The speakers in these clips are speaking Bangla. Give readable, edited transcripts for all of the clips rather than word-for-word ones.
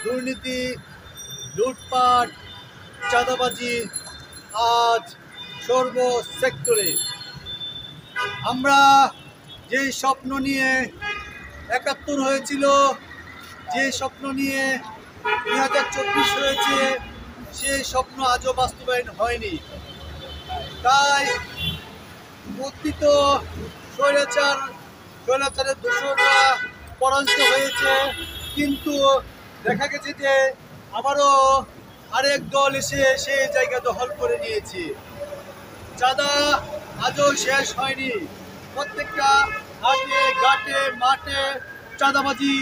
দুর্নীতি, লুটপাট, চাঁদাবাজি আজ সর্ব সেক্টরে। আমরা যে স্বপ্ন নিয়ে ৭১ হয়েছিল, যে স্বপ্ন নিয়ে ২০২৪ হয়েছে, সেই স্বপ্ন আজও বাস্তবায়ন হয়নি। তাই কথিত স্বৈরাচারের দোষররা পরাজিত হয়েছে, কিন্তু দেখা গেছে যে আবারও আরেক দল এসে সেই জায়গা দখল করে নিয়েছে। চাঁদা আজও শেষ হয়নি। প্রত্যেকটা হাটে ঘাটে মাঠে চাঁদাবাজি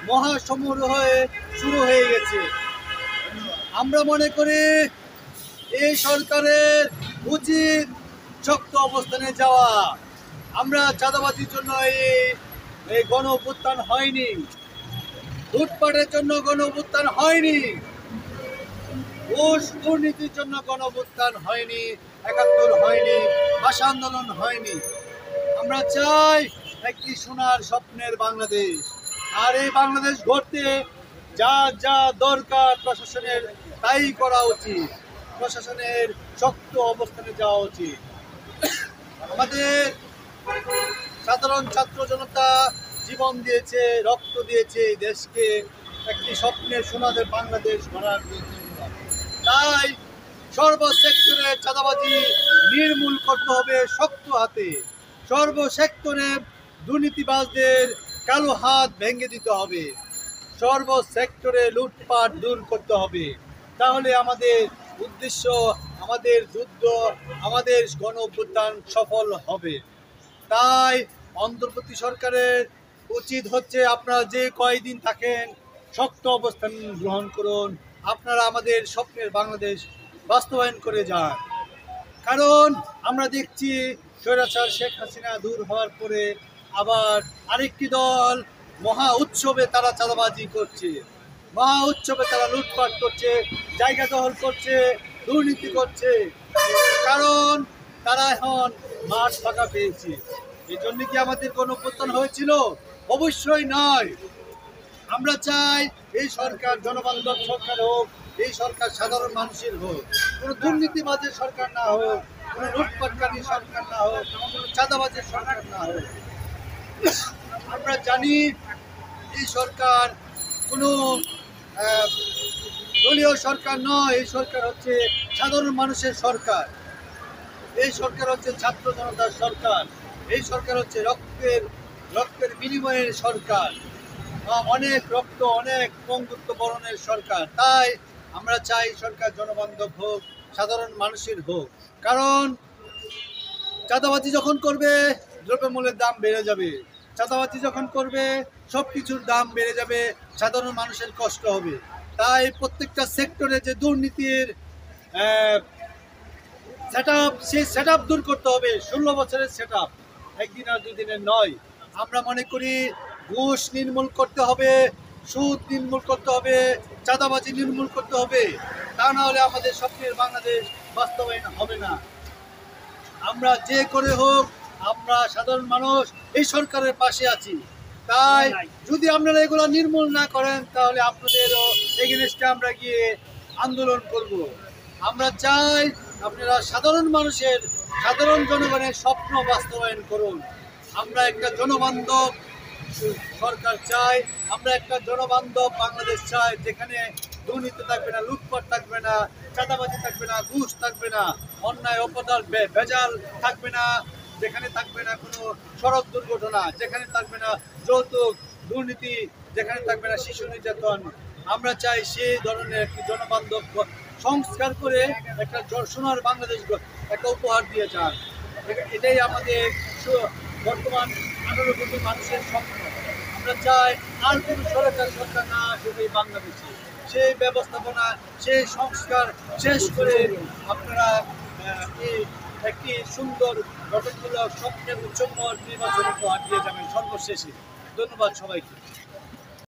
মহাসমারোহে শুরু হয়ে গেছে। আমরা মনে করি এই সরকারের উচিত শক্ত অবস্থানে যাওয়া। আমরা চাঁদাবাজির জন্য এই গণ অভ্যুত্থান হয়নি, লুটপাটের জন্য গণ অভ্যুত্থান হয়নি, ঘুষ দুর্নীতির জন্য গণ অভ্যুত্থান হয়নি, ৭১ হয়নি, ভাষা আন্দোলন হয়নি। আমরা চাই একটি সোনার স্বপ্নের বাংলাদেশ। আর এই বাংলাদেশ গড়তে যা যা দরকার প্রশাসনের তাই করা উচিত। প্রশাসনের শক্ত অবস্থানে যাওয়া উচিত। আমাদের সাধারণ ছাত্র জনতা জীবন দিয়েছে, রক্ত দিয়েছে দেশকে একটি স্বপ্নের সোনাদের বাংলাদেশ গড়ার জন্য। তাই সর্বসেক্টরে চাঁদাবাজি নির্মূল করতে হবে শক্ত হাতে। সর্বসেক্টরে দুর্নীতিবাজদের কালো হাত ভেঙে দিতে হবে। সর্বসেক্টরে লুটপাট দূর করতে হবে। তাহলে আমাদের উদ্দেশ্য, আমাদের যুদ্ধ, আমাদের গণ অভ্যুত্থান সফল হবে। তাই অন্তর্বর্তী সরকারের উচিত হচ্ছে, আপনারা যে কয়দিন থাকেন শক্ত অবস্থান গ্রহণ করুন। আপনারা আমাদের স্বপ্নের বাংলাদেশ বাস্তবায়ন করে যান। কারণ আমরা দেখছি স্বৈরাচার শেখ হাসিনা দূর হওয়ার পরে আবার আরেকটি দল মহা উৎসবে তারা চাঁদাবাজি করছে, মহা উৎসবে তারা লুটপাট করছে, জায়গা দখল করছে, দুর্নীতি করছে। কারণ তারা এখন মাঠ ফাঁকা পেয়েছে। এই জন্য কি আমাদের কোনো অভ্যুত্থান হয়েছিল? অবশ্যই নয়। আমরা চাই এই সরকার জনবান্ধব সরকার হোক, এই সরকার সাধারণ মানুষের হোক, কোনো দুর্নীতিবাজের সরকার না হোক, কোনো লুটপাটকারী সরকার না হোক, কোনো চাঁদাবাজের সরকার না হোক। আমরা জানি এই সরকার কোনো দলীয় সরকার নয়। এই সরকার হচ্ছে সাধারণ মানুষের সরকার। এই সরকার হচ্ছে ছাত্র জনতার সরকার। এই সরকার হচ্ছে রক্তের বিনিময়ের সরকার। অনেক রক্ত, অনেক পঙ্গুত্ব বরণের সরকার। তাই আমরা চাই সরকার জনবান্ধব হোক, সাধারণ মানুষের হোক। কারণ চাঁদাবাজি যখন করবে দ্রব্যমূল্যের দাম বেড়ে যাবে। চাঁদাবাজি যখন করবে সব কিছুর দাম বেড়ে যাবে, সাধারণ মানুষের কষ্ট হবে। তাই প্রত্যেকটা সেক্টরে যে দুর্নীতির সেই সেট আপ দূর করতে হবে। 16 বছরের সেট আপ, একদিন আর দুদিনের নয়। আমরা মনে করি ঘুষ নির্মূল করতে হবে, সুদ নির্মূল করতে হবে, চাঁদাবাজি নির্মূল করতে হবে। তা না হলে আমাদের স্বপ্নের বাংলাদেশ বাস্তবায়ন হবে না। আমরা যে করে হোক, আমরা সাধারণ মানুষ এই সরকারের পাশে আছি। তাই যদি আপনারা এগুলো নির্মূল না করেন, তাহলে আপনাদেরও এগেনস্টে আমরা গিয়ে আন্দোলন করব। আমরা চাই আপনারা সাধারণ মানুষের, সাধারণ জনগণের স্বপ্ন বাস্তবায়ন করুন। আমরা একটা জনবান্ধব সরকার চাই, আমরা একটা জনবান্ধব বাংলাদেশ চাই, যেখানে দুর্নীতি থাকবে না, লুটপাট থাকবে না, চাঁদাবাজি থাকবে না, ঘুষ থাকবে না, অন্যায় অপরাধ ভেজাল থাকবে না, যেখানে থাকবে না কোনো সড়ক দুর্ঘটনা, যেখানে থাকবে না যৌতুক দুর্নীতি, যেখানে থাকবে না শিশু নির্যাতন। আমরা চাই সেই ধরনের একটি জনবান্ধব সংস্কার করে একটা সোনার বাংলাদেশ একটা উপহার দিয়ে যান। এটাই আমাদের বর্তমান 18 কোটি মানুষের স্বপ্ন। আমরা চাই আর কোনো সরকার না আসবে এই বাংলাদেশে। সেই ব্যবস্থাপনা, সেই সংস্কার শেষ করে আপনারা একটি সুন্দর গঠনমূলক স্বপ্নের উচ্চমূলক নির্বাচন উপহার দিয়ে যাবেন সর্বশেষে। ধন্যবাদ সবাইকে।